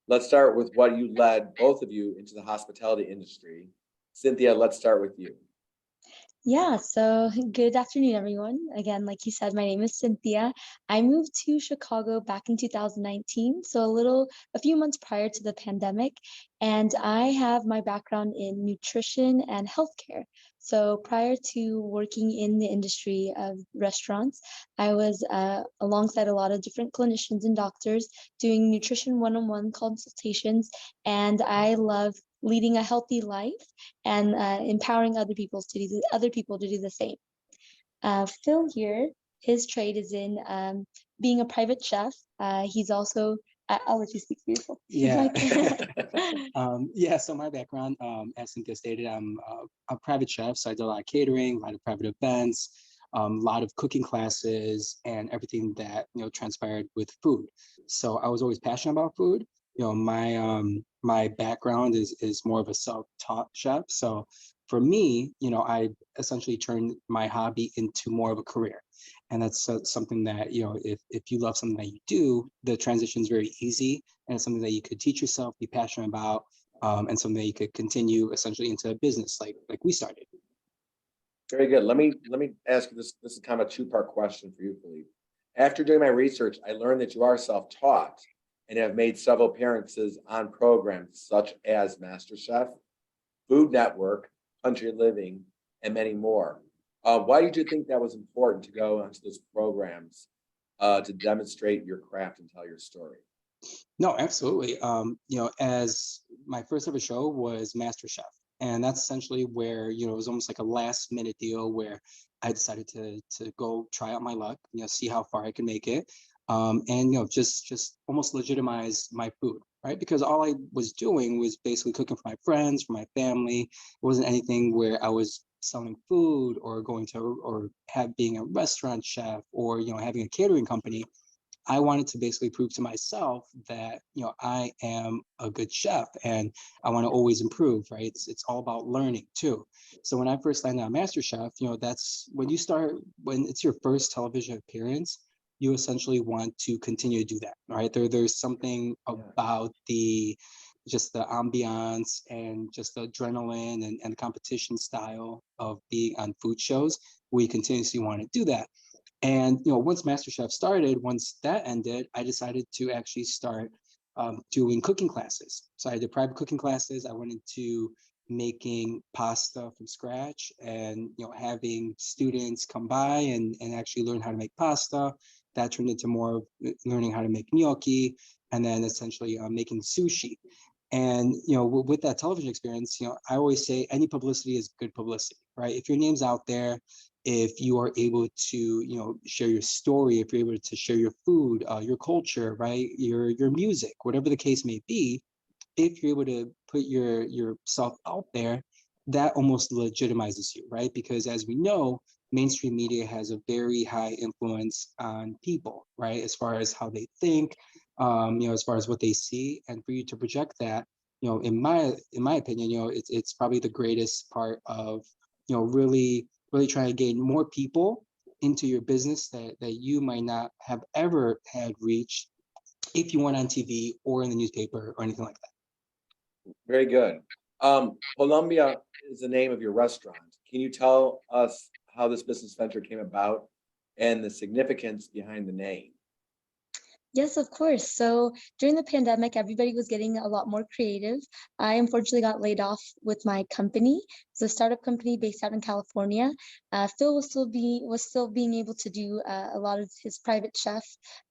Let's start with what you led both of you into the hospitality industry. Cynthia, let's start with you. Yeah, so good afternoon, everyone. Again, like you said, my name is Cynthia. I moved to Chicago back in 2019, so a few months prior to the pandemic, and I have my background in nutrition and healthcare. So prior to working in the industry of restaurants, I was alongside a lot of different clinicians and doctors doing nutrition one-on-one consultations, and I love leading a healthy life and empowering other people to do the same. Phil here, his trade is in being a private chef. He's also I'll let you speak for yourself. Yeah. Yeah, so my background, as Cynthia stated, I'm a private chef, so I do a lot of catering, a lot of private events, a lot of cooking classes, and everything that transpired with food. So I was always passionate about food. My background is more of a self-taught chef. So for me, I essentially turned my hobby into more of a career. And that's something that, if you love something that you do, the transition is very easy, and it's something that you could teach yourself, be passionate about, and something that you could continue essentially into a business like we started. Very good. Let me ask you this. This is kind of a two-part question for you, Phillipe. After doing my research, I learned that you are self-taught and have made several appearances on programs such as Masterchef, Food Network, Country Living, and many more. Why did you think that was important to go onto those programs to demonstrate your craft and tell your story? No, absolutely. As my first ever show was MasterChef, and that's essentially where it was almost like a last minute deal where I decided to go try out my luck, see how far I can make it, and just almost legitimize my food, right? Because all I was doing was basically cooking for my friends, for my family. It wasn't anything where I was selling food or going to or being a restaurant chef or having a catering company. I wanted to basically prove to myself that I am a good chef and I want to always improve, right? It's all about learning too. So when I first landed on MasterChef, that's when when it's your first television appearance, you essentially want to continue to do that, right? There's something about just the ambiance and just the adrenaline and the competition style of being on food shows where you continuously want to do that. And once MasterChef started, once that ended, I decided to actually start doing cooking classes. So I did private cooking classes. I went into making pasta from scratch, and having students come by and actually learn how to make pasta. That turned into more of learning how to make gnocchi, and then essentially making sushi. And with that television experience, I always say any publicity is good publicity, right? If your name's out there, if you are able to share your story, if you're able to share your food, your culture, right, your music, whatever the case may be, if you're able to put yourself out there, that almost legitimizes you, right? Because as we know, mainstream media has a very high influence on people, right, as far as how they think, as far as what they see. And for you to project that, in my opinion, it's probably the greatest part of really trying to gain more people into your business that you might not have ever had reached if you went on TV or in the newspaper or anything like that. Very good. Polombia is the name of your restaurant. Can you tell us how this business venture came about and the significance behind the name? Yes, of course. So during the pandemic, everybody was getting a lot more creative. I unfortunately got laid off with my company. It's a startup company based out in California. Phil was still being able to do a lot of his private chef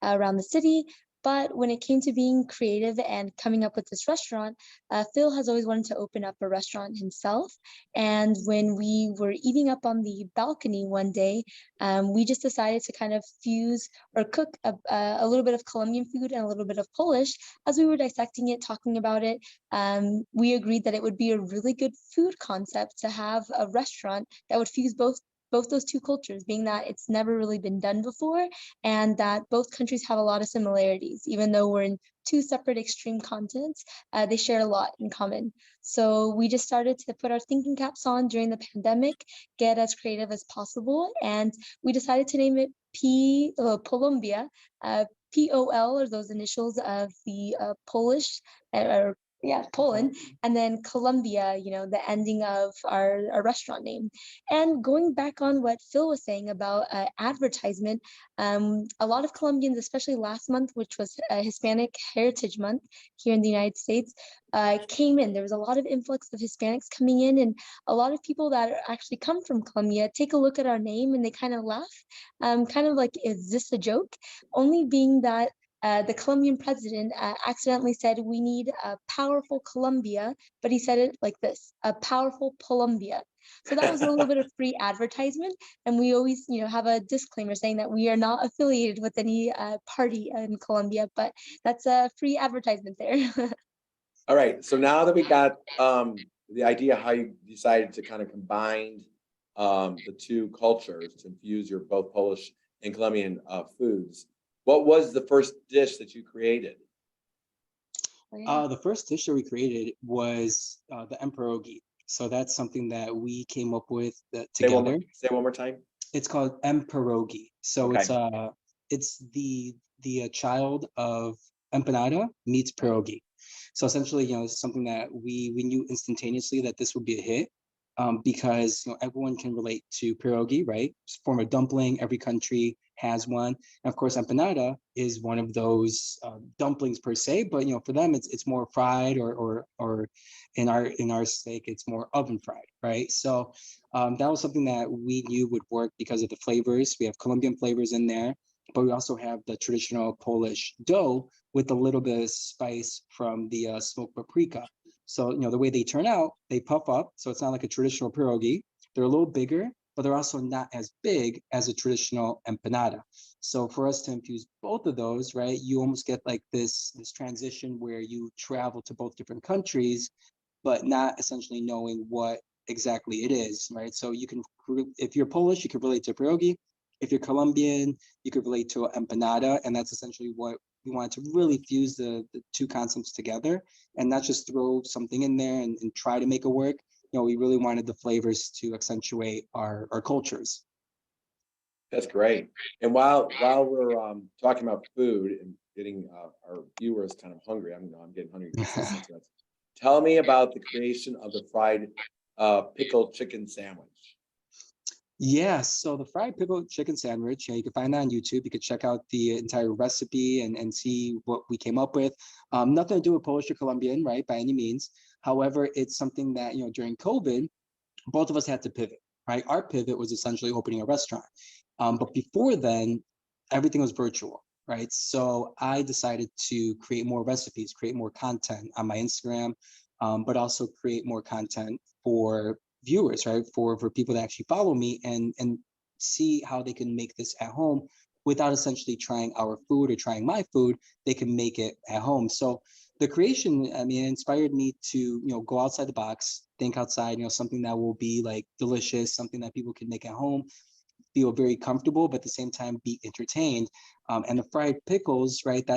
around the city. But when it came to being creative and coming up with this restaurant, Phil has always wanted to open up a restaurant himself. And when we were eating up on the balcony one day, we just decided to kind of fuse or cook a little bit of Colombian food and a little bit of Polish. As we were dissecting it, talking about it, we agreed that it would be a really good food concept to have a restaurant that would fuse both those two cultures, being that it's never really been done before and that both countries have a lot of similarities. Even though we're in two separate extreme continents, they share a lot in common. So we just started to put our thinking caps on during the pandemic, get as creative as possible, and we decided to name it Polombia, POL are those initials of the Polish, or yeah, Poland, and then Colombia, the ending of our restaurant name. And going back on what Phil was saying about advertisement, a lot of Colombians, especially last month, which was Hispanic Heritage Month here in the United States, came in. There was a lot of influx of Hispanics coming in, and a lot of people that actually come from Colombia take a look at our name and they kind of laugh, kind of like, is this a joke? Only being that the Colombian president accidentally said we need a powerful Colombia, but he said it like this: a powerful Polombia. So that was a little bit of free advertisement, and we always, have a disclaimer saying that we are not affiliated with any party in Colombia, but that's a free advertisement there. All right, so now that we got the idea how you decided to kind of combine the two cultures to infuse your both Polish and Colombian foods, what was the first dish that you created? The first dish that we created was the Emparogi. So that's something that we came up with together. Say one more time. It's called Emparogi. So Okay. it's the child of empanada meets pierogi. So essentially, something that we knew instantaneously that this would be a hit, because everyone can relate to pierogi, right? It's a form of dumpling. Every country has one. And of course, empanada is one of those dumplings per se, but for them it's more fried, or in our sake it's more oven fried, right? So that was something that we knew would work because of the flavors. We have Colombian flavors in there, but we also have the traditional Polish dough with a little bit of spice from the smoked paprika. So, the way they turn out, they puff up. So it's not like a traditional pierogi. They're a little bigger, but they're also not as big as a traditional empanada. So for us to infuse both of those, right, you almost get like this transition where you travel to both different countries, but not essentially knowing what exactly it is, right? So you can, if you're Polish, you can relate to pierogi. If you're Colombian, you could relate to empanada, and that's essentially what we wanted to really fuse the two concepts together and not just throw something in there and try to make it work. We really wanted the flavors to accentuate our cultures. That's great. And while we're talking about food and getting our viewers kind of hungry, I'm getting hungry. Listening to it. Tell me about the creation of the fried pickled chicken sandwich. Yeah, so the fried pickled chicken sandwich, you can find that on YouTube. You could check out the entire recipe and see what we came up with. Nothing to do with Polish or Colombian, right, by any means. However, it's something that, during COVID, both of us had to pivot, right? Our pivot was essentially opening a restaurant. But before then, everything was virtual, right? So I decided to create more recipes, create more content on my Instagram, but also create more content for viewers, right? For people that actually follow me and see how they can make this at home without essentially trying our food or trying my food. They can make it at home. So the creation, I mean, it inspired me to, go outside the box, think outside, something that will be like delicious, something that people can make at home, feel very comfortable, but at the same time be entertained. And the fried pickles, right?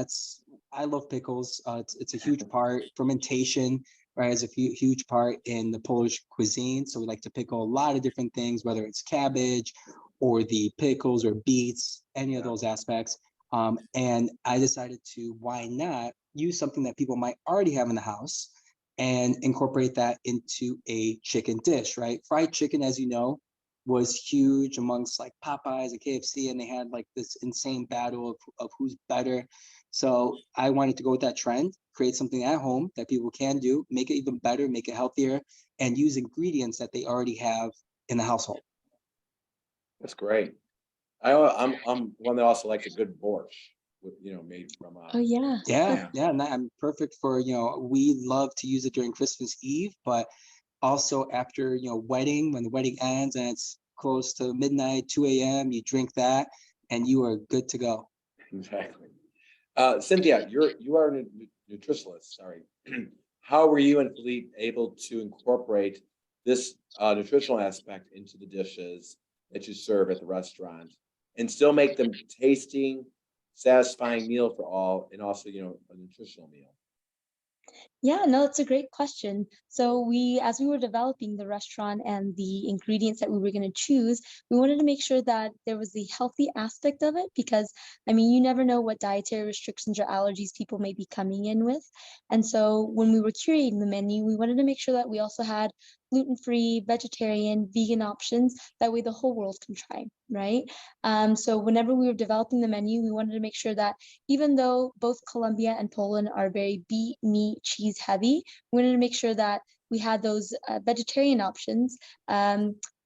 I love pickles. It's a huge part. Fermentation, right, is a huge part in the Polish cuisine. So we like to pickle a lot of different things, whether it's cabbage or the pickles or beets, any of those aspects. And I decided to, why not use something that people might already have in the house and incorporate that into a chicken dish, right? Fried chicken, as you know, was huge amongst like Popeyes and KFC, and they had like this insane battle of who's better. So I wanted to go with that trend, create something at home that people can do, make it even better, make it healthier, and use ingredients that they already have in the household. That's great. I'm one that also likes a good borscht with made from Oh yeah. Yeah, and I'm perfect for, we love to use it during Christmas Eve, but also after, wedding, when the wedding ends and it's close to midnight, 2 a.m., you drink that and you are good to go. Exactly. Cynthia, you are a nutritionist. Sorry. How were you and Phillipe able to incorporate this nutritional aspect into the dishes that you serve at the restaurant and still make them tasting, satisfying meal for all, and also a nutritional meal? Yeah, no, it's a great question. So as we were developing the restaurant and the ingredients that we were going to choose, we wanted to make sure that there was the healthy aspect of it because, I mean, you never know what dietary restrictions or allergies people may be coming in with. And so when we were curating the menu, we wanted to make sure that we also had gluten-free, vegetarian, vegan options. That way the whole world can try, right? So whenever we were developing the menu, we wanted to make sure that even though both Colombia and Poland are very beet, meat, cheese heavy, we wanted to make sure that we had those vegetarian options.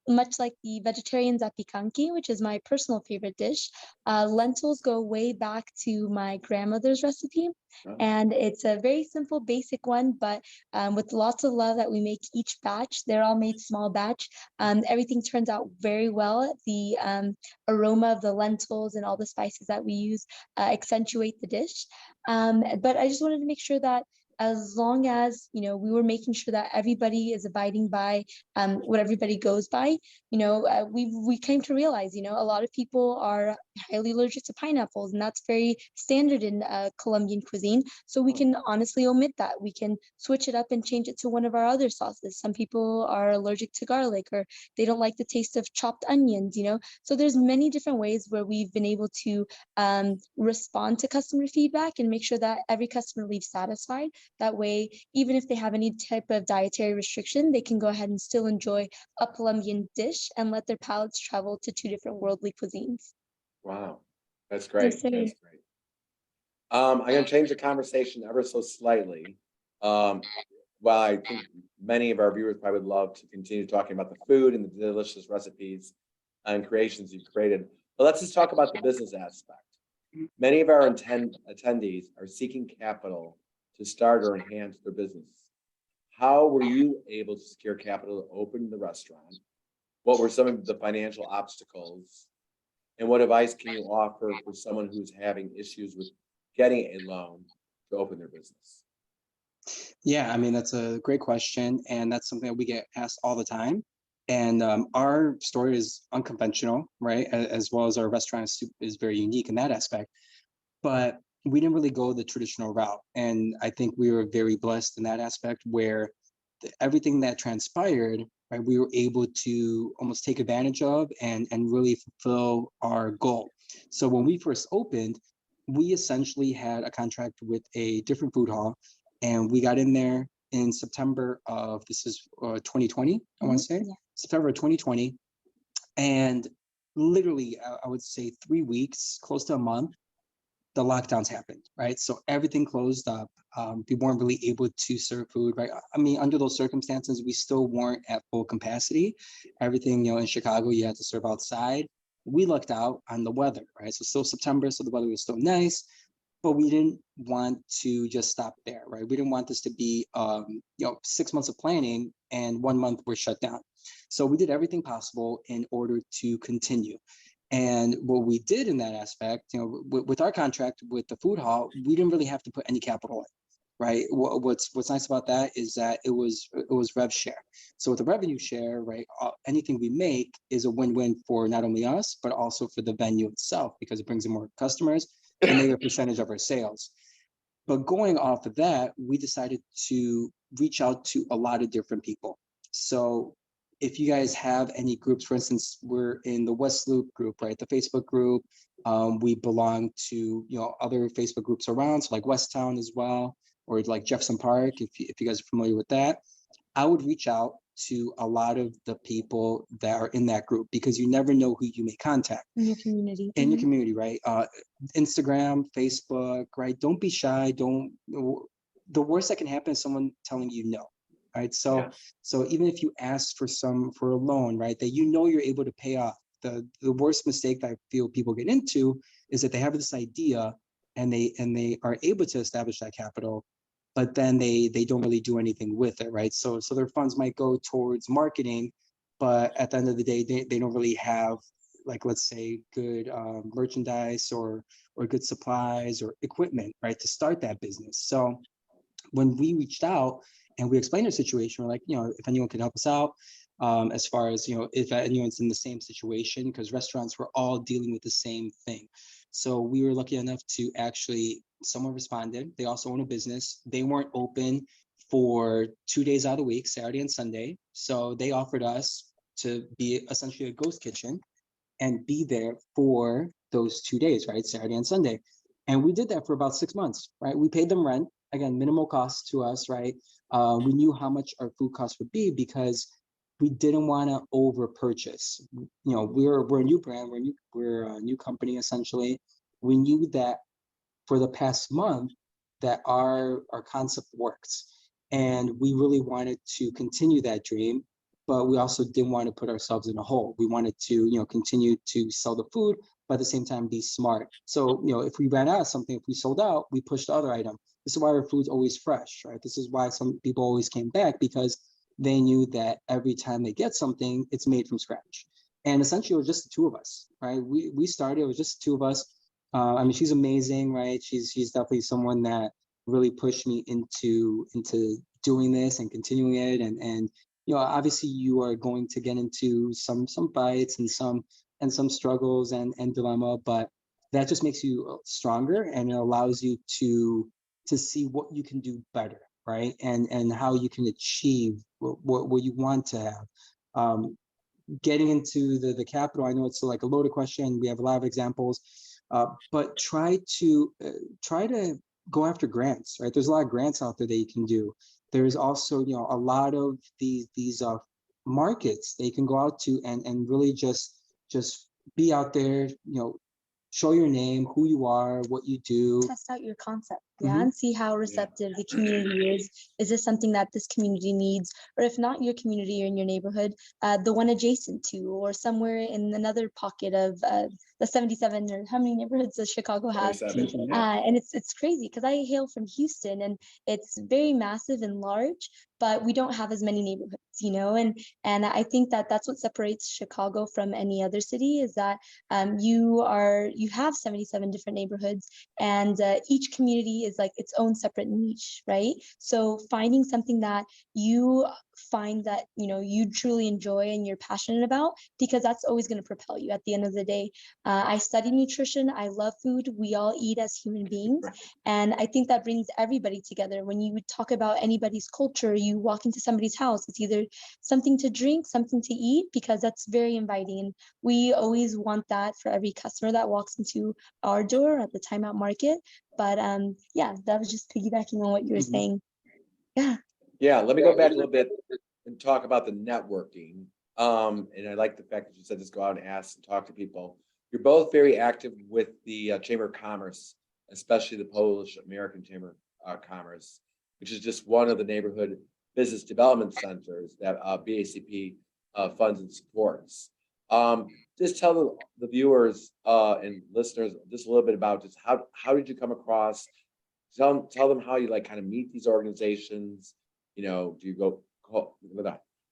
Much like the vegetarian zapikanki, which is my personal favorite dish. Lentils go way back to my grandmother's recipe. Oh, And it's a very simple, basic one, but with lots of love that we make each batch. They're all made small batch. Everything turns out very well. The aroma of the lentils and all the spices that we use accentuate the dish. But I just wanted to make sure that as long as we were making sure that everybody is abiding by what everybody goes by, we came to realize a lot of people are highly allergic to pineapples, and that's very standard in Colombian cuisine. So we can honestly omit that. We can switch it up and change it to one of our other sauces. Some people are allergic to garlic, or they don't like the taste of chopped onions. So there's many different ways where we've been able to respond to customer feedback and make sure that every customer leaves satisfied. That way, even if they have any type of dietary restriction, they can go ahead and still enjoy a Colombian dish and let their palates travel to two different worldly cuisines. wow. That's Yes, great. sir. That's great. I'm going to change the conversation ever so slightly. While I think many of our viewers probably would love to continue talking about the food and the delicious recipes and creations you've created, but let's just talk about the business aspect. Many of our attendees are seeking capital to start or enhance their business. How were you able to secure capital to open the restaurant? What were some of the financial obstacles? And what advice can you offer for someone who's having issues with getting a loan to open their business? Yeah, I mean, that's a great question. And that's something that we get asked all the time. And our story is unconventional, right? As well as our restaurant is very unique in that aspect. But we didn't really go the traditional route. And I think we were very blessed in that aspect where everything that transpired, right, we were able to almost take advantage of and really fulfill our goal. So when we first opened, we essentially had a contract with a different food hall, and we got in there in September of 2020, I want to say, Yeah. September of 2020. And literally, I would say 3 weeks, close to a month, the lockdowns happened, right? So everything closed up. We weren't really able to serve food, right? I mean, under those circumstances, we still weren't at full capacity. Everything, in Chicago, you had to serve outside. We lucked out on the weather, right? So still September, so the weather was still nice, but we didn't want to just stop there, right? We didn't want this to be, 6 months of planning and 1 month we're shut down. So we did everything possible in order to continue. And what we did in that aspect, with our contract with the food hall, we didn't really have to put any capital in, right? What's nice about that is that it was rev share. So with the revenue share, right, anything we make is a win-win for not only us but also for the venue itself because it brings in more customers and they get a percentage of our sales. But going off of that, we decided to reach out to a lot of different people. So if you guys have any groups, for instance, we're in the West Loop group, right? The Facebook group. We belong to, other Facebook groups around, so like West Town as well, or like Jefferson Park, if you guys are familiar with that. I would reach out to a lot of the people that are in that group because you never know who you may contact In your community. in your community, right? Instagram, Facebook, right? Don't be shy. The worst that can happen is someone telling you no, right? So, Yeah. so even if you ask for a loan, right, that you're able to pay off, the worst mistake that I feel people get into is that they have this idea and they are able to establish that capital, but then they don't really do anything with it, right? So their funds might go towards marketing, but at the end of the day, they don't really have, like, let's say, good merchandise or good supplies or equipment, right, to start that business. So when we reached out and we explained our situation, we're like, if anyone can help us out, as far as, if anyone's in the same situation, because restaurants were all dealing with the same thing. So we were lucky enough to actually someone responded. They also own a business. They weren't open for 2 days out of the week, Saturday and Sunday. So they offered us to be essentially a ghost kitchen and be there for those 2 days, right? Saturday and Sunday. And we did that for about 6 months, right? We paid them rent, again, minimal cost to us, right? We knew how much our food costs would be because we didn't want to over purchase. You know, we're a new brand, we're a new company essentially. We knew that for the past month that our concept works, and we really wanted to continue that dream, but we also didn't want to put ourselves in a hole. We wanted to, you know, continue to sell the food, but at the same time be smart. So, you know, if we ran out of something, if we sold out, we pushed the other item. This is why our food's always fresh, right? This is why some people always came back, because they knew that every time they get something, it's made from scratch. And essentially it was just the two of us, right? We started, it was just the two of us. I mean, she's amazing, right? She's definitely someone that really pushed me into doing this and continuing it. And you know, obviously you are going to get into some fights and some struggles and dilemma, but that just makes you stronger, and it allows you to see what you can do better, right? And how you can achieve what you want to have. Getting into the capital, I know it's like a loaded question. We have a lot of examples, but try to go after grants, right? There's a lot of grants out there that you can do. There's also, you know, a lot of these markets that you can go out to and really just be out there, you know, show your name, who you are, what you do. Test out your concept, yeah, and see how receptive the community is. Is this something that this community needs? Or if not your community or in your neighborhood, the one adjacent to, or somewhere in another pocket of the 77, or how many neighborhoods does Chicago have? And it's crazy because I hail from Houston, and it's very massive and large, but we don't have as many neighborhoods, you know, and I think that that's what separates Chicago from any other city, is that you have 77 different neighborhoods, and each community is like its own separate niche, right? So finding something that you find that, you know, you truly enjoy and you're passionate about, because that's always going to propel you at the end of the day. I study nutrition. I love food. We all eat as human beings, and I think that brings everybody together. When you talk about anybody's culture, you walk into somebody's house, it's either something to drink, something to eat, because that's very inviting, and we always want that for every customer that walks into our door at the timeout market. But yeah, that was just piggybacking on what you were saying. Yeah, let me go back a little bit and talk about the networking. And I like the fact that you said just go out and ask and talk to people. You're both very active with the Chamber of Commerce, especially the Polish American Chamber of Commerce, which is just one of the neighborhood business development centers that BACP funds and supports. Just tell the viewers and listeners just a little bit about just how did you come across? Tell them how you like kind of meet these organizations. You know, do you go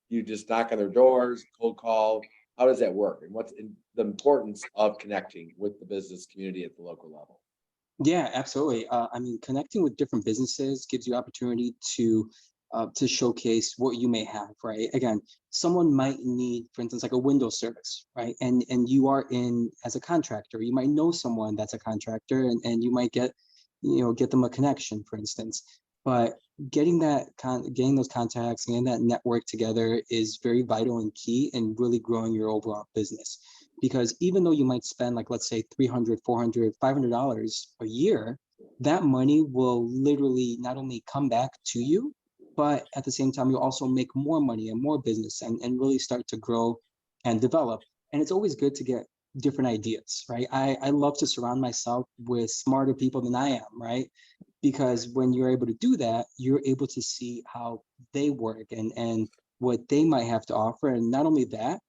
you just knock on their doors, cold call? How does that work? And what's the importance of connecting with the business community at the local level? Yeah, absolutely. I mean, connecting with different businesses gives you opportunity to showcase what you may have, right? Again, someone might need, for instance, like a window service, right? And you are in as a contractor, you might know someone that's a contractor, and you might get them a connection, for instance. But getting those contacts, getting that network together is very vital and key in really growing your overall business. Because even though you might spend, like, let's say $300, $400, $500 a year, that money will literally not only come back to you, but at the same time, you'll also make more money and more business and really start to grow and develop. And it's always good to get different ideas, right? I love to surround myself with smarter people than I am, right? Because when you're able to do that, you're able to see how they work and what they might have to offer. And not only that,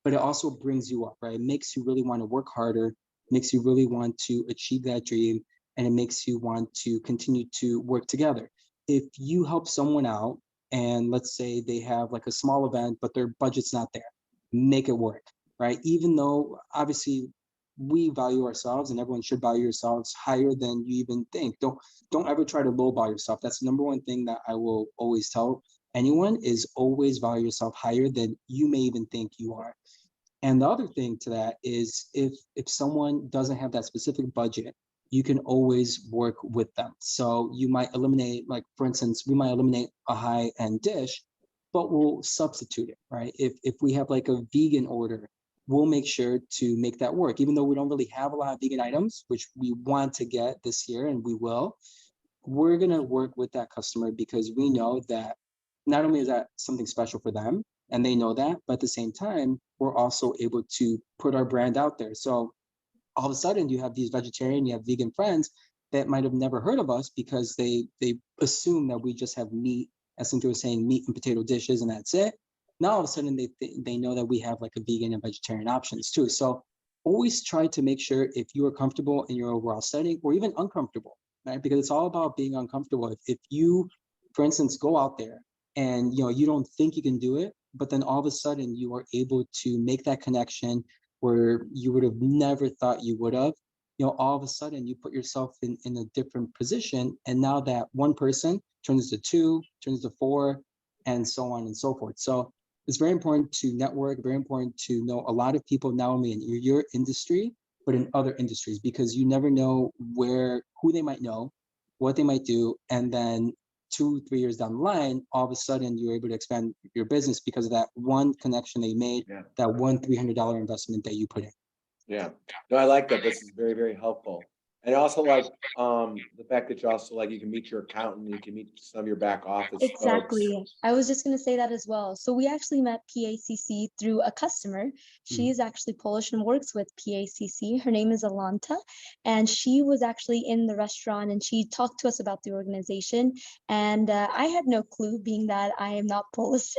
but it also brings you up, right? It makes you really want to work harder, makes you really want to achieve that dream, and it makes you want to continue to work together. If you help someone out, and let's say they have like a small event, but their budget's not there, make it work, right? Even though obviously we value ourselves, and everyone should value yourselves higher than you even think. Don't ever try to lowball yourself. That's the number one thing that I will always tell anyone, is always value yourself higher than you may even think you are. And the other thing to that is if someone doesn't have that specific budget, you can always work with them. So you might eliminate, like for instance, we might eliminate a high-end dish, but we'll substitute it, right? If we have like a vegan order, we'll make sure to make that work. Even though we don't really have a lot of vegan items, which we want to get this year and we will, we're gonna work with that customer because we know that not only is that something special for them and they know that, but at the same time, we're also able to put our brand out there. So all of a sudden you have these vegetarian, you have vegan friends that might have never heard of us because they assume that we just have meat, as Cynthia was saying, meat and potato dishes and that's it. Now all of a sudden they know that we have like a vegan and vegetarian options too. So always try to make sure if you are comfortable in your overall setting or even uncomfortable, right? Because it's all about being uncomfortable. If you, for instance, go out there and you don't think you can do it, but then all of a sudden you are able to make that connection where you would have never thought you would have, all of a sudden you put yourself in a different position. And now that one person turns to two, turns to four, and so on and so forth. So it's very important to network, very important to know a lot of people, not only in your industry, but in other industries, because you never know who they might know, what they might do. And then 2-3 years down the line, all of a sudden you're able to expand your business because of that one connection they made, that one $300 investment that you put in. Yeah, no, I like that. This is very, very helpful. And I also like the fact that you also like you can meet your accountant, you can meet some of your back office folks. Exactly. I was just going to say that as well. So we actually met PACC through a customer. She is actually Polish and works with PACC. Her name is Alanta, and she was actually in the restaurant and she talked to us about the organization. And I had no clue, being that I am not Polish.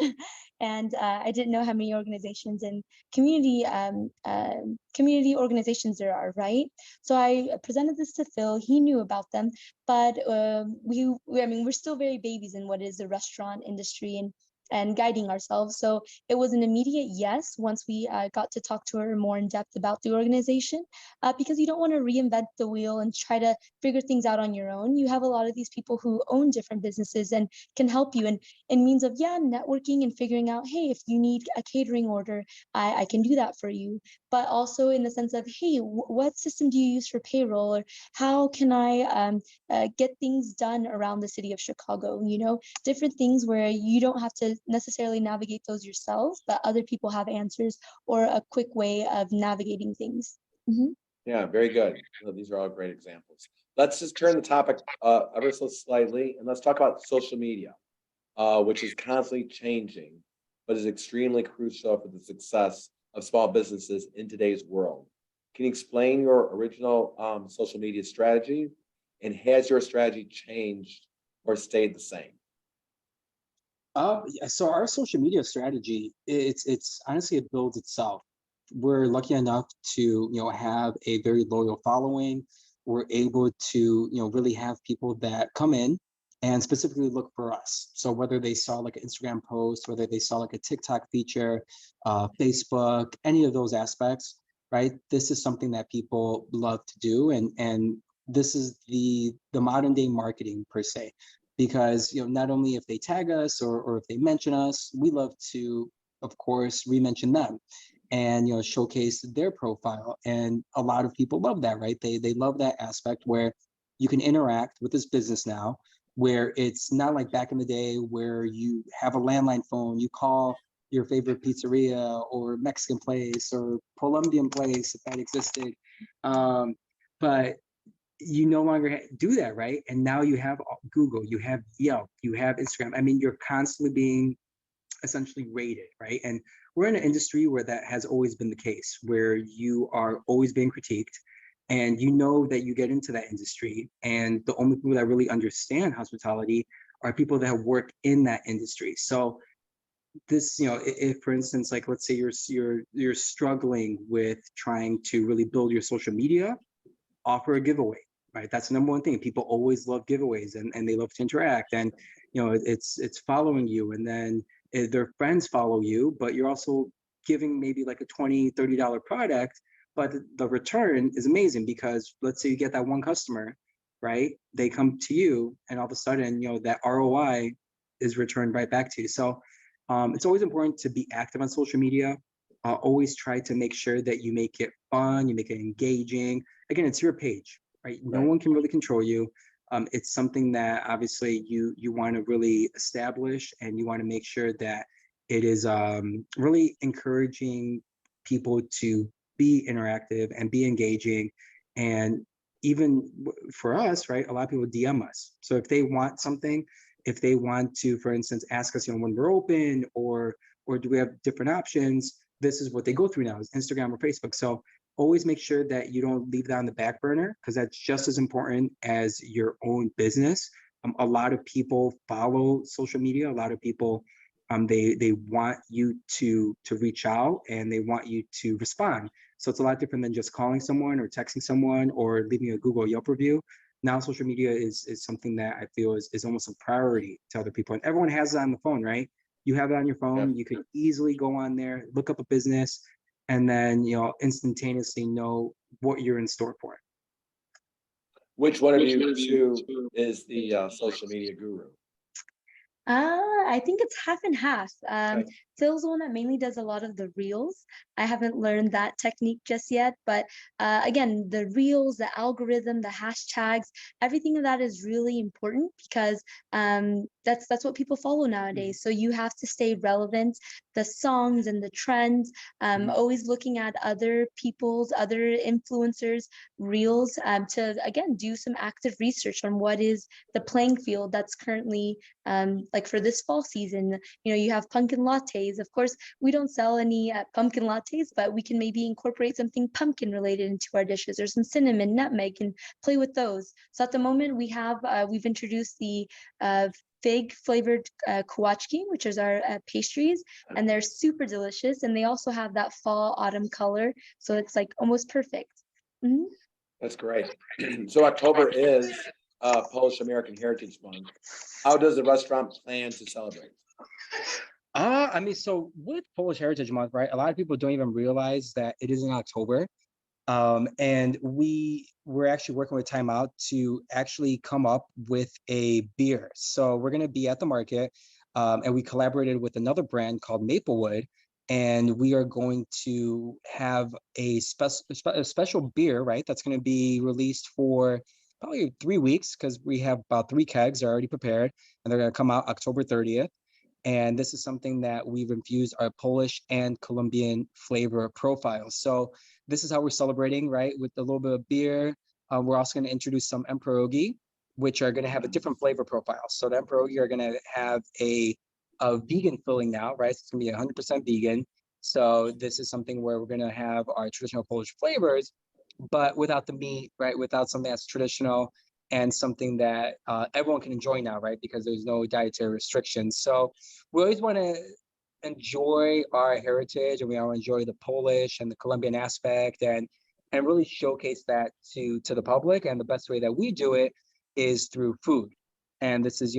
And I didn't know how many organizations and community organizations there are, right? So I presented this to Phil. He knew about them, but I mean, we're still very babies in what is the restaurant industry and guiding ourselves. So it was an immediate yes once we got to talk to her more in depth about the organization, because you don't want to reinvent the wheel and try to figure things out on your own. You have a lot of these people who own different businesses and can help you in means of, networking and figuring out, hey, if you need a catering order, I can do that for you. But also in the sense of, hey, what system do you use for payroll? Or how can I get things done around the city of Chicago? Different things where you don't have to necessarily navigate those yourself, but other people have answers or a quick way of navigating things. Yeah, very good. Well, these are all great examples. Let's just turn the topic ever so slightly, and let's talk about social media, which is constantly changing, but is extremely crucial for the success of small businesses in today's world. Can you explain your original social media strategy, and has your strategy changed or stayed the same? So our social media strategy, it's honestly, it builds itself. We're lucky enough to have a very loyal following. We're able to really have people that come in and specifically look for us. So whether they saw like an Instagram post, whether they saw like a TikTok feature, Facebook, any of those aspects, right? This is something that people love to do, and this is the modern day marketing per se. Because not only if they tag us or if they mention us, we love to, of course, re-mention them and showcase their profile. And a lot of people love that, right? They love that aspect where you can interact with this business now, where it's not like back in the day where you have a landline phone, you call your favorite pizzeria or Mexican place or Colombian place if that existed. But you no longer do that, right? And now you have Google, you have Yelp, you have Instagram. I mean, you're constantly being essentially rated, right? And we're in an industry where that has always been the case, where you are always being critiqued, and that you get into that industry, and the only people that really understand hospitality are people that have worked in that industry. So this, if for instance, like let's say you're struggling with trying to really build your social media, offer a giveaway, right? That's the number one thing. People always love giveaways, and they love to interact, and it's following you, and then their friends follow you, but you're also giving maybe like a $20-$30 product, but the return is amazing because let's say you get that one customer, right? They come to you, and all of a sudden, that ROI is returned right back to you. So it's always important to be active on social media. Always try to make sure that you make it fun, you make it engaging. Again, it's your page, right? No Right. one can really control you. It's something that obviously you want to really establish, and you want to make sure that it is really encouraging people to be interactive and be engaging. And even for us, right, a lot of people DM us. So if they want something, if they want to, for instance, ask us, when we're open, or do we have different options, this is what they go through now, is Instagram or Facebook. So always make sure that you don't leave that on the back burner, because that's just as important as your own business. A lot of people follow social media. A lot of people, they want you to reach out, and they want you to respond. So it's a lot different than just calling someone or texting someone or leaving a Google Yelp review. Now social media is something that I feel is almost a priority to other people, and everyone has it on the phone, right? You have it on your phone. Yep. You could easily go on there, look up a business, and then instantaneously know what you're in store for. Which one of you two is the social media guru? I think it's half and half. Okay. Phil's the one that mainly does a lot of the reels. I haven't learned that technique just yet, but again, the reels, the algorithm, the hashtags, everything of that is really important, because that's what people follow nowadays. So you have to stay relevant. The songs and the trends, always looking at other people's, other influencers' reels, to again do some active research on what is the playing field that's currently like for this fall season. You have pumpkin lattes. Of course, we don't sell any pumpkin lattes, but we can maybe incorporate something pumpkin related into our dishes, or some cinnamon, nutmeg, and play with those. So at the moment, we've introduced the fig flavored kawachki, which is our pastries, and they're super delicious. And they also have that fall autumn color, so it's like almost perfect. Mhm. That's great. So October is Polish American Heritage Month. How does the restaurant plan to celebrate? I mean, so with Polish Heritage Month, right? A lot of people don't even realize that it is in October. And we're actually working with Time Out to actually come up with a beer. So we're going to be at the market, and we collaborated with another brand called Maplewood, and we are going to have a special beer, right? That's going to be released for probably 3 weeks, because we have about 3 kegs already prepared, and they're going to come out October 30th. And this is something that we've infused our Polish and Colombian flavor profiles. So this is how we're celebrating, right? With a little bit of beer. We're also going to introduce some Emparogi, which are going to have a different flavor profile. So the Emparogi are going to have a vegan filling now, right? It's going to be 100% vegan. So this is something where we're going to have our traditional Polish flavors, but without the meat, right? Without something that's traditional, and something that everyone can enjoy now, right? Because there's no dietary restrictions. So we always want to enjoy our heritage, and we want to enjoy the Polish and the Colombian aspect, and really showcase that to the public. And the best way that we do it is through food. And this is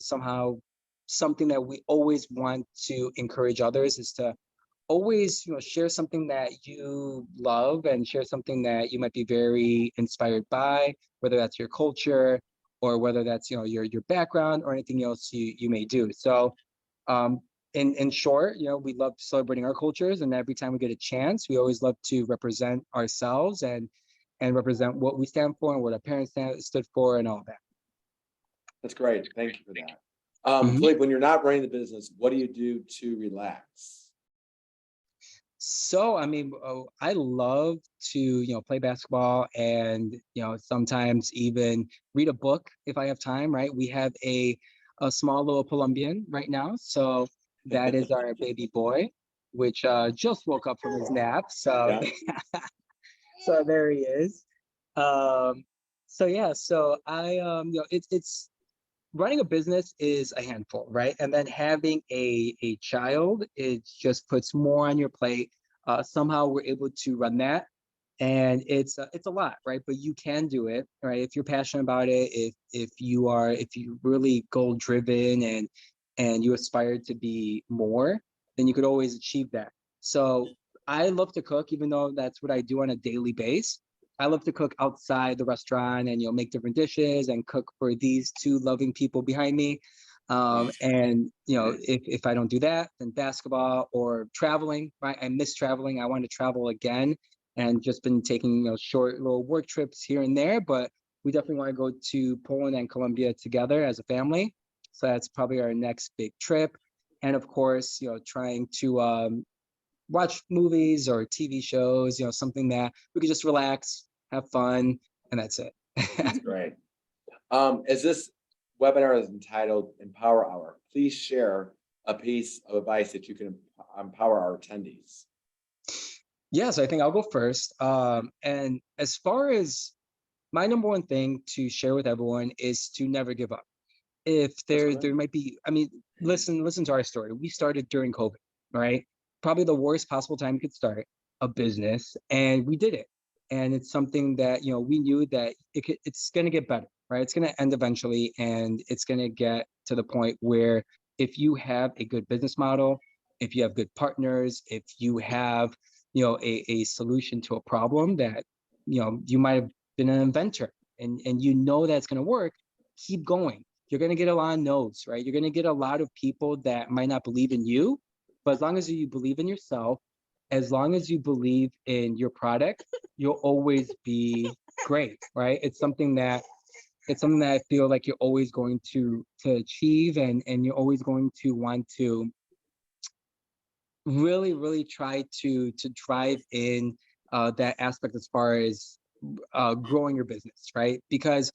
somehow something that we always want to encourage others, is to always share something that you love, and share something that you might be very inspired by, whether that's your culture, or whether that's your background, or anything else you may do. So in short, we love celebrating our cultures, and every time we get a chance, we always love to represent ourselves, and represent what we stand for, and what our parents stood for, and all that. That's great. Thank you for that. Mhm. Phillipe, when you're not running the business, what do you do to relax? So, I mean, I love to, play basketball, and, sometimes even read a book if I have time, right? We have a small little Colombian right now. So that is our baby boy, which just woke up from his nap. So, Yeah. so there he is. Um, so yeah, so it's running a business is a handful, right? And then having a child, it just puts more on your plate. Somehow we're able to run that, and it's a lot, right? But you can do it, right? If you're passionate about it, if you really goal driven, and you aspire to be more, then you could always achieve that. So I love to cook, even though that's what I do on a daily basis. I love to cook outside the restaurant, and make different dishes, and cook for these two loving people behind me. And if I don't do that, then basketball or traveling, right? I miss traveling. I want to travel again. and just been taking short little work trips here and there. But we definitely want to go to Poland and Colombia together as a family. So that's probably our next big trip. And of course, trying to watch movies or TV shows, something that we could just relax, have fun, and that's it. That's great. As this webinar is entitled Empower Hour, please share a piece of advice that you can empower our attendees. Yeah, so I think I'll go first. And as far as my number one thing to share with everyone is to never give up. If there might be, I mean, listen to our story. We started during COVID, right? Probably the worst possible time you could start a business, and we did it. And it's something that we knew that it's going to get better, right? It's going to end eventually, and it's going to get to the point where if you have a good business model, if you have good partners, if you have a solution to a problem that you might have been an inventor, and that's going to work, keep going. You're going to get a lot of no's, right? You're going to get a lot of people that might not believe in you, but as long as you believe in yourself, as long as you believe in your product, you'll always be great, right? It's something that I feel like you're always going to achieve, and you're always going to want to really, really try to drive in that aspect as far as growing your business, right? Because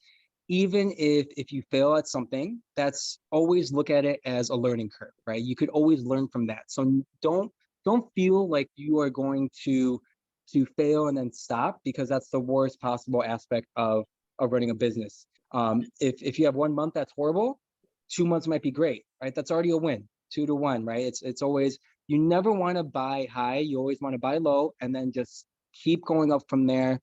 even if you fail at something, that's always look at it as a learning curve, right? You could always learn from that. So don't feel like you are going to fail and then stop, because that's the worst possible aspect of running a business. If you have 1 month that's horrible, 2 months might be great, right? That's already a win, 2-1, right? It's always, you never want to buy high, you always want to buy low, and then just keep going up from there.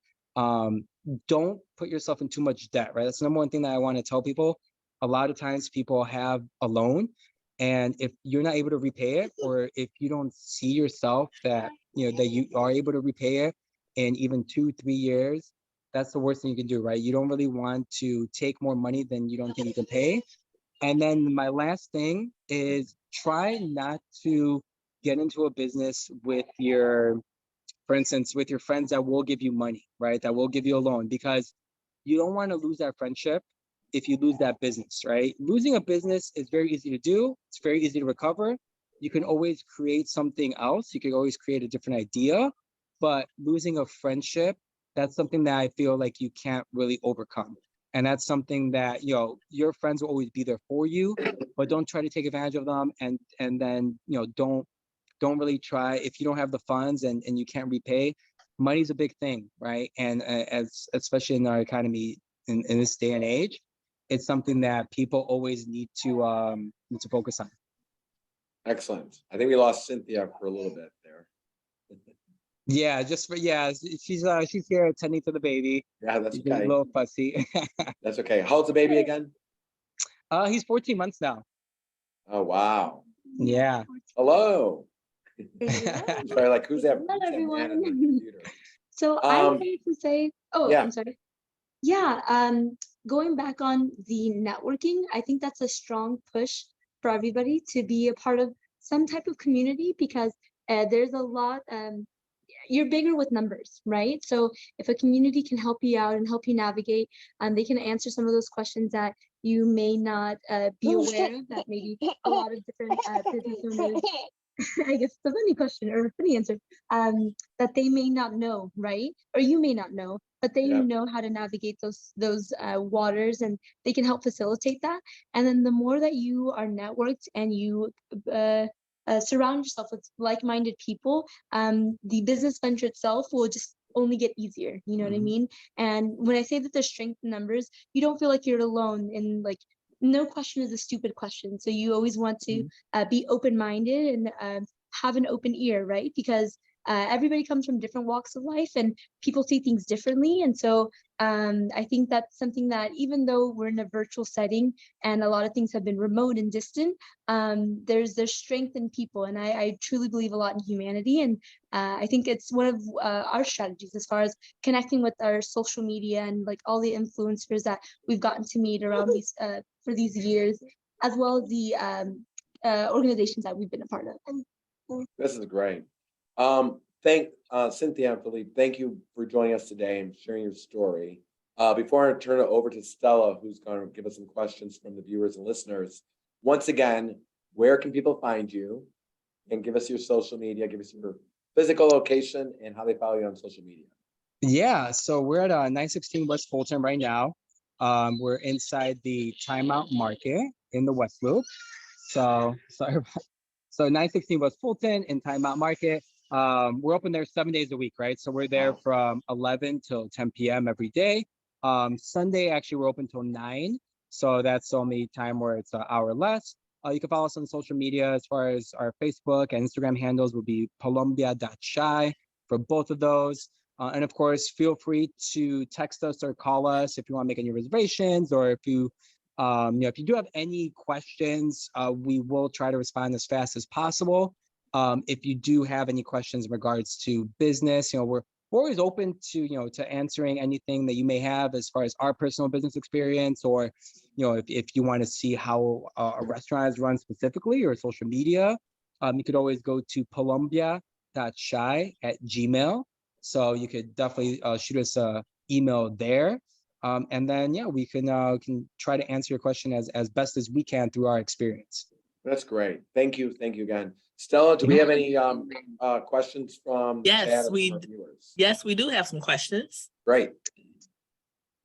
Don't put yourself in too much debt, right? That's the number one thing that I want to tell people. A lot of times people have a loan, and if you're not able to repay it, or if you don't see yourself that that you are able to repay it in even 2-3 years, that's the worst thing you can do, right? You don't really want to take more money than you don't think you can pay. And then my last thing is, try not to get into a business with for instance, with your friends that will give you money, right? That will give you a loan, because you don't want to lose that friendship if you lose that business, right? Losing a business is very easy to do. It's very easy to recover. You can always create something else. You can always create a different idea, but losing a friendship, that's something that I feel like you can't really overcome. And that's something that, your friends will always be there for you, but don't try to take advantage of them. And then, don't really try, if you don't have the funds and you can't repay. Money's a big thing, right? And especially in our economy in this day and age, it's something that people always need to focus on. Excellent. I think we lost Cynthia for a little bit there. Yeah, she's here attending to the baby. Yeah, that's She's getting okay. a little fussy. That's okay. How old's the baby again? He's 14 months now. Oh, wow. Yeah. Hello. Hello. Sorry, like who's that? Hello, Who's that man everyone. on the computer? So I wanted to say, yeah. I'm sorry. Yeah, going back on the networking, I think that's a strong push for everybody to be a part of some type of community, because there's a lot, you're bigger with numbers, right? So if a community can help you out and help you navigate, they can answer some of those questions that you may not be aware of, that maybe a lot of different business owners, I guess it's a funny question or a funny answer, that they may not know, right? Or you may not know, but they know how to navigate those waters, and they can help facilitate that. And then the more that you are networked and you surround yourself with like-minded people, the business venture itself will just only get easier. You know what I mean? And when I say that there's strength in numbers, you don't feel like you're alone, and like, no question is a stupid question. So you always want to be open-minded and have an open ear, right? Because everybody comes from different walks of life, and people see things differently. And so I think that's something that, even though we're in a virtual setting and a lot of things have been remote and distant, there's strength in people. And I truly believe a lot in humanity. And I think it's one of our strategies as far as connecting with our social media and like all the influencers that we've gotten to meet around these for these years, as well as the organizations that we've been a part of. This is great. Cynthia and Phillipe, thank you for joining us today and sharing your story. Before I turn it over to Stella, who's going to give us some questions from the viewers and listeners, once again, where can people find you? And give us your social media, give us your physical location and how they follow you on social media. Yeah, so we're at 916 West Fulton right now. We're inside the Timeout Market in the West Loop. So sorry. So 916 West Fulton in Timeout Market. We're open there 7 days a week, right? So we're there from 11 till 10 p.m. every day. Sunday, actually, we're open till 9. So that's the only time where it's an hour less. You can follow us on social media as far as our Facebook and Instagram handles will be Polombia.Chi for both of those. And of course, feel free to text us or call us if you want to make any reservations, or if you if you do have any questions, we will try to respond as fast as possible. If you do have any questions in regards to business, we're always open to, to answering anything that you may have as far as our personal business experience, or, if you want to see how a restaurant is run specifically, or social media, you could always go to Polombia.Chi@gmail. So you could definitely shoot us an email there. And then, we can try to answer your question as best as we can through our experience. That's great. Thank you. Thank you again. Stella, do we have any questions from the chat Yes, or from our viewers? yes, we do have some questions. Great.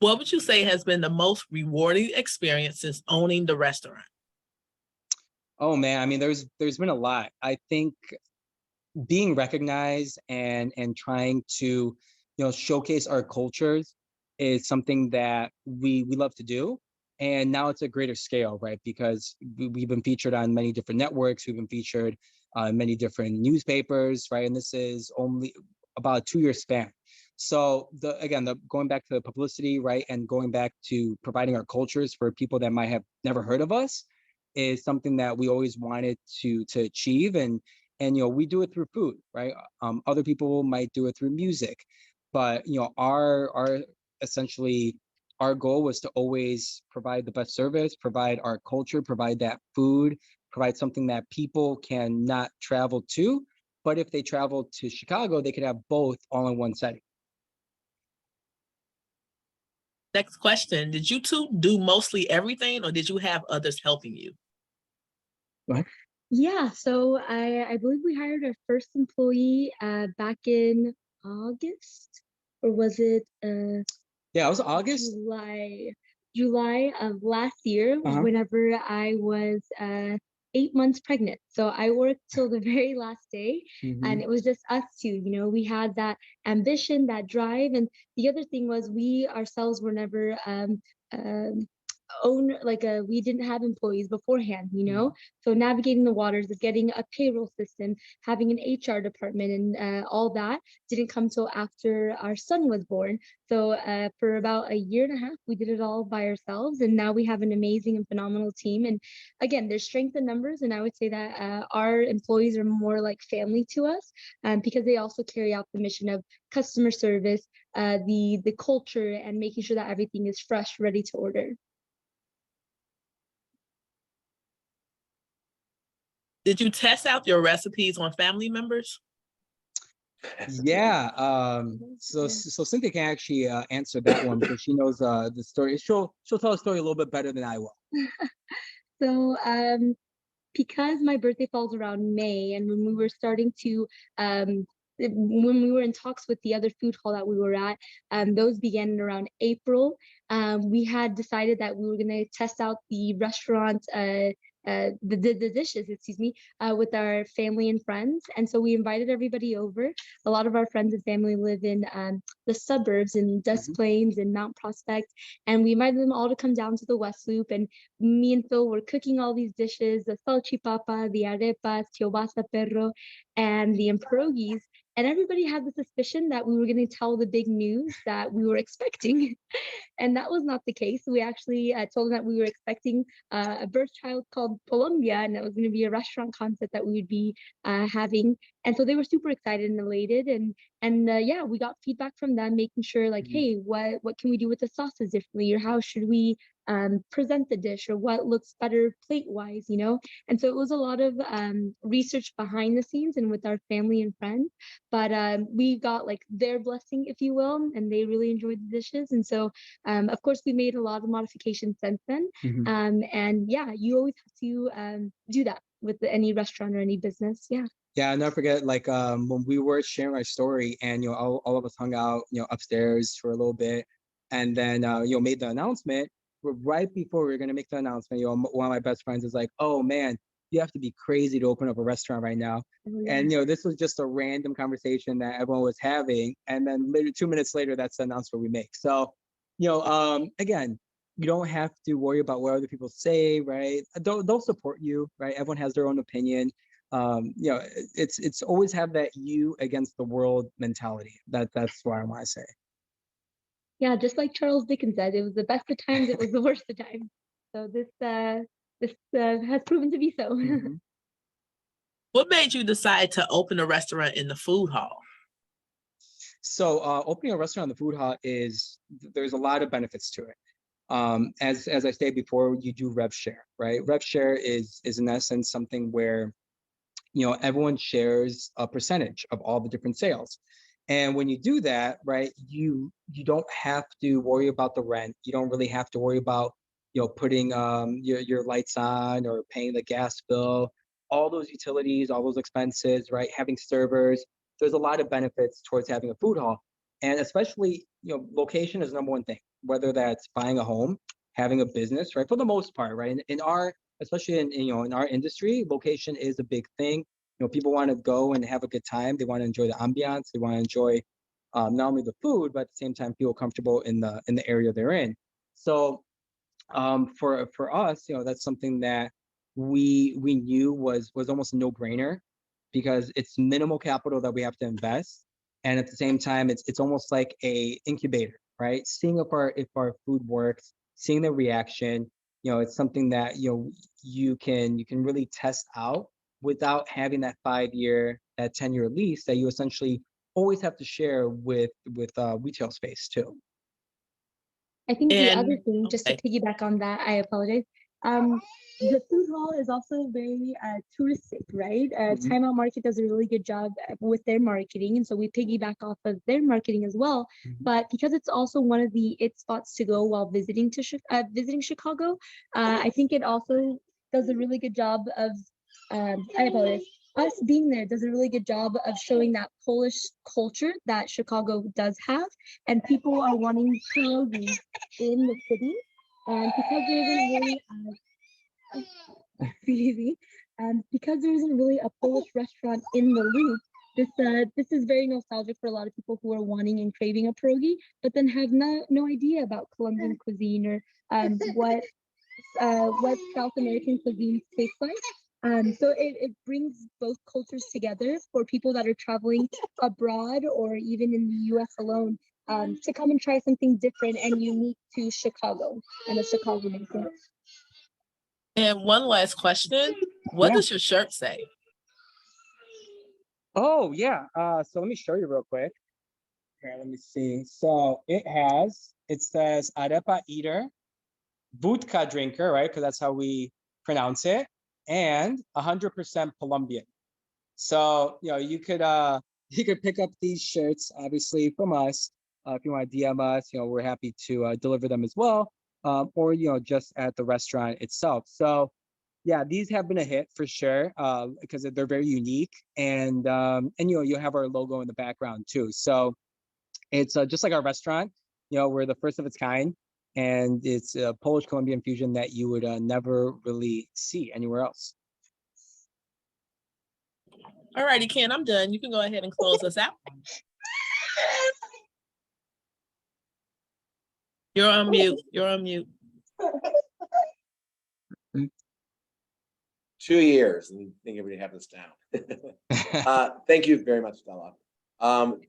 What would you say has been the most rewarding experience since owning the restaurant? Oh man, I mean, there's been a lot. I think being recognized and trying to, showcase our cultures is something that we love to do. And now it's a greater scale, right? Because we've been featured on many different networks. We've been featured on many different newspapers, right? And this is only about a 2-year span. So going back to the publicity, right? And going back to providing our cultures for people that might have never heard of us is something that we always wanted to achieve. And we do it through food, right? Other people might do it through music, but our essentially our goal was to always provide the best service, provide our culture, provide that food, provide something that people cannot travel to, but if they travel to Chicago, they could have both all in one setting. Next question. Did you two do mostly everything, or did you have others helping you? What? Yeah, so I believe we hired our first employee back in August, or was it Yeah, it was August. July of last year, whenever I was 8 months pregnant. So I worked till the very last day, and it was just us two. We had that ambition, that drive, and the other thing was we ourselves were never we didn't have employees beforehand, so navigating the waters of getting a payroll system, having an HR department, and all that didn't come till after our son was born. So for about a year and a half, we did it all by ourselves, and now we have an amazing and phenomenal team. And again, there's strength in numbers, and I would say that our employees are more like family to us, because they also carry out the mission of customer service, the culture, and making sure that everything is fresh, ready to order. Did you test out your recipes on family members? Yeah. So Cynthia can actually answer that one because she knows the story. She'll tell the story a little bit better than I will. So because my birthday falls around May, and when we were starting to when we were in talks with the other food hall that we were at, those began around April. We had decided that we were going to test out the restaurant, the dishes, with our family and friends. And so we invited everybody over. A lot of our friends and family live in the suburbs in Des Plaines and Mount Prospect. And we invited them all to come down to the West Loop. And me and Phil were cooking all these dishes, the Sal-CHI-papa, the arepas, Kiełbasa Perro, and the Emparogis. And everybody had the suspicion that we were going to tell the big news that we were expecting. And that was not the case. We actually told them that we were expecting a birth child called Polombia, and that was going to be a restaurant concept that we would be having. And so they were super excited and elated. And we got feedback from them, making sure hey, what can we do with the sauces differently, or how should we present the dish or what looks better plate wise, you know? And so it was a lot of research behind the scenes and with our family and friends, but we got like their blessing, if you will, and they really enjoyed the dishes. And so, of course, we made a lot of modifications since then. And yeah, you always have to do that with any restaurant or any business. Yeah. Yeah, I'll never forget, like, when we were sharing our story and, you know, all of us hung out, you know, upstairs for a little bit and then, you know, made the announcement. Right before we were going to make the announcement, you know, one of my best friends is like, oh man, you have to be crazy to open up a restaurant right now. And, you know, this was just a random conversation that everyone was having. And then later, 2 minutes later, that's the announcement we make. So, you know, again, you don't have to worry about what other people say, right? They'll support you, right? Everyone has their own opinion. You know, it's always have that you against the world mentality. That's what I want to say. Yeah, just like Charles Dickens said, it was the best of times, it was the worst of times. So this has proven to be so. What made you decide to open a restaurant in the food hall? So opening a restaurant in the food hall there's a lot of benefits to it. As I stated before, you do rev share, right? Rev share is in essence something where, you know, everyone shares a percentage of all the different sales. And when you do that, right, you don't have to worry about the rent. You don't really have to worry about, you know, putting your lights on or paying the gas bill, all those utilities, all those expenses, right? Having servers. There's a lot of benefits towards having a food hall. And especially, you know, location is number one thing, whether that's buying a home, having a business, right? For the most part, right? In our, especially in, you know, in our industry, location is a big thing. You know, people want to go and have a good time. They want to enjoy the ambiance. They want to enjoy not only the food, but at the same time feel comfortable in the area they're in. So for us, you know, that's something that we knew was almost a no-brainer because it's minimal capital that we have to invest, and at the same time, it's almost like a incubator, right? Seeing if our food works, seeing the reaction, you know, it's something that, you know, you can really test out without having that 5-year, that 10-year lease that you essentially always have to share with retail space too. I think the other And thing, just to okay, piggyback on that, I apologize. The food hall is also very touristic, right? Time Out Market does a really good job with their marketing, and so we piggyback off of their marketing as well. But because it's also one of the it spots to go while visiting visiting Chicago, I think it also does a really good job of. I apologize. Us being there does a really good job of showing that Polish culture that Chicago does have, and people are wanting pierogies in the city. And because there isn't really easy, because there isn't really a Polish restaurant in the loop, this is very nostalgic for a lot of people who are wanting and craving a pierogi, but then have no idea about Colombian cuisine or what South American cuisine tastes like. So it brings both cultures together for people that are traveling abroad or even in the US alone, to come and try something different and unique to Chicago and a Chicago native. and one last question. What Yeah. does your shirt say? Oh yeah. So let me show you real quick. Here, let me see. So it says arepa eater, vodka drinker, right? Because that's how we pronounce it, and 100% Colombian. So, you know, you could you could pick up these shirts, obviously, from us. If you want to DM us, you know, we're happy to deliver them as well, or, you know, just at the restaurant itself. So yeah, these have been a hit for sure, because they're very unique, and you know, you have our logo in the background too. So it's just like our restaurant. You know, we're the first of its kind, and it's a Polish Colombian fusion that you would never really see anywhere else. All righty, Ken, I'm done. You can go ahead and close us out. You're on mute. You're on mute. 2 years, and I think everybody have this down. Thank you very much, Stella.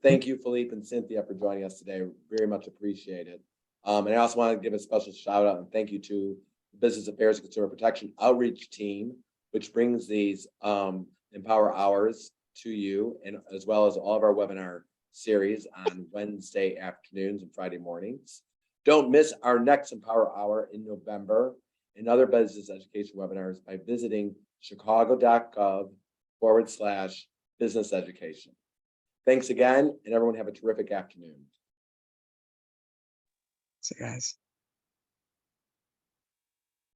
Thank you, Phillipe and Cynthia, for joining us today. Very much appreciated. And I also want to give a special shout out and thank you to the Business Affairs and Consumer Protection Outreach Team, which brings these Empower Hours to you, and as well as all of our webinar series on Wednesday afternoons and Friday mornings. Don't miss our next Empower Hour in November and other business education webinars by visiting chicago.gov/business education. Thanks again, and everyone have a terrific afternoon. So guys.